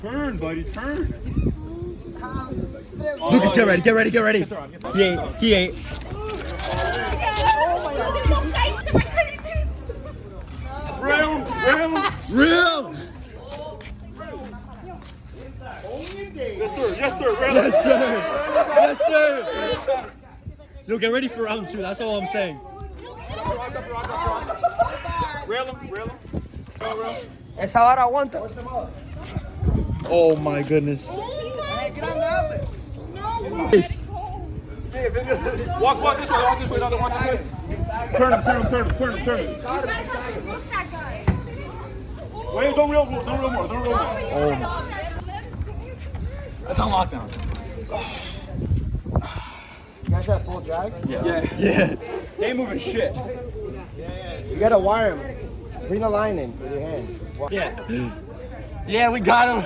Turn, buddy, turn. Lucas, get ready, get ready, get ready. He ain't, he ain't. Reel, reel. Real! Yes, sir, yes, sir, reel. Yes, sir! Yes, sir! Yo, get ready for round 2, that's all I'm saying. Reel him, reel him. Esa vara aguanta. Oh my goodness. Yes. Walk this way, another one this way. Turn him. Wait, don't reel more. Oh my. That's on lockdown. You guys have full drag? Yeah. Yeah. They ain't moving shit. You gotta wire him. Bring a line in with your hand. Yeah. Yeah, we got him.